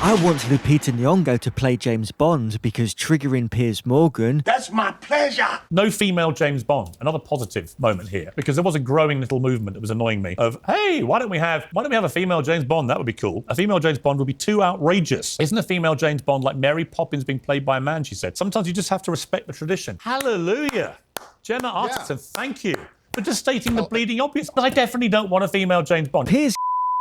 I want Lupita Nyong'o to play James Bond because triggering Piers Morgan. That's my pleasure. No female James Bond. Another positive moment here, because there was a growing little movement that was annoying me of, hey, why don't we have a female James Bond? That would be cool. A female James Bond would be too outrageous. Isn't a female James Bond like Mary Poppins being played by a man, she said. Sometimes you just have to respect the tradition. Hallelujah. Gemma Arterton, thank you for just stating the bleeding obvious. I definitely don't want a female James Bond. Piers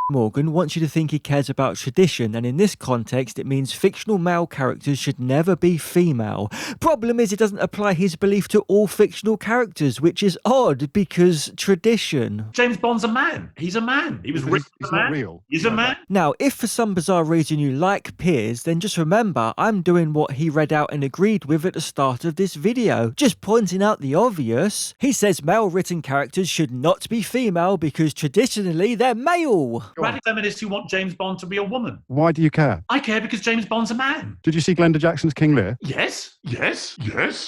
Morgan wants you to think he cares about tradition, and in this context it means fictional male characters should never be female. Problem is, it doesn't apply his belief to all fictional characters, which is odd because tradition. James Bond's a man. He's a man. He was written as a man. Not real. He's a man. Now, if for some bizarre reason you like Piers, then just remember I'm doing what he read out and agreed with at the start of this video, just pointing out the obvious. He says male written characters should not be female because traditionally they're male. Radical feminists who want James Bond to be a woman. Why do you care? I care because James Bond's a man. Did you see Glenda Jackson's King Lear? Yes.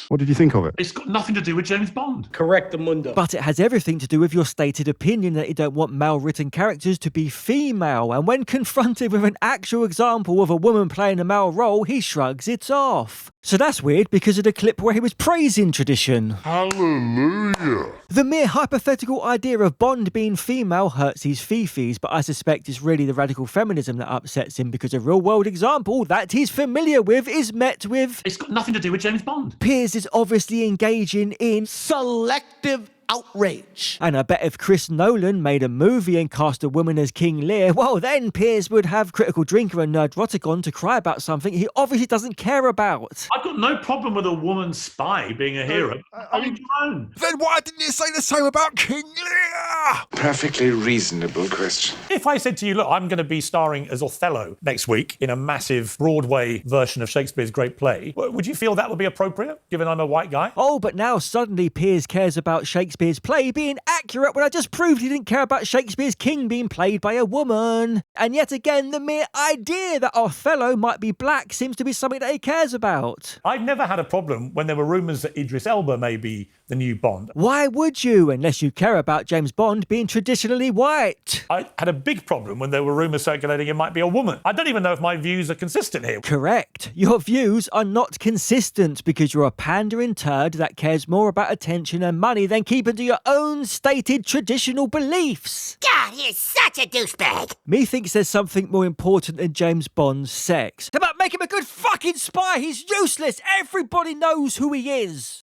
What did you think of it? It's got nothing to do with James Bond. Correct the mundo. But it has everything to do with your stated opinion that you don't want male-written characters to be female, and when confronted with an actual example of a woman playing a male role, he shrugs it off. So that's weird because of the clip where he was praising tradition. Hallelujah. The mere hypothetical idea of Bond being female hurts his fifis, but I suspect it's really the radical feminism that upsets him because a real-world example that he's familiar with is met with... It's got nothing to do with James Bond. Piers is obviously engaging in Selective outrage. And I bet if Chris Nolan made a movie and cast a woman as King Lear, well then Piers would have Critical Drinker and Nerdrotic on to cry about something he obviously doesn't care about. I've got no problem with a woman spy being a hero. Find your own. Then why didn't you say the same about King Lear? Perfectly reasonable question. If I said to you, look, I'm going to be starring as Othello next week in a massive Broadway version of Shakespeare's great play, would you feel that would be appropriate, given I'm a white guy? Oh, but now suddenly Piers cares about Shakespeare's play being accurate when I just proved he didn't care about Shakespeare's king being played by a woman. And yet again, the mere idea that Othello might be black seems to be something that he cares about. I've never had a problem when there were rumours that Idris Elba may be the new Bond. Why would you, unless you care about James Bond being traditionally white? I had a big problem when there were rumours circulating it might be a woman. I don't even know if my views are consistent here. Correct. Your views are not consistent because you're a pandering turd that cares more about attention and money than keeping to your own stated traditional beliefs. God, he's such a douchebag. Methinks there's something more important than James Bond's sex. It's about making him a good fucking spy. He's useless. Everybody knows who he is.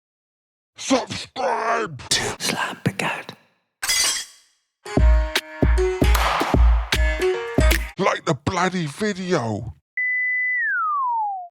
Subscribe to Slam FACADE. like the bloody video.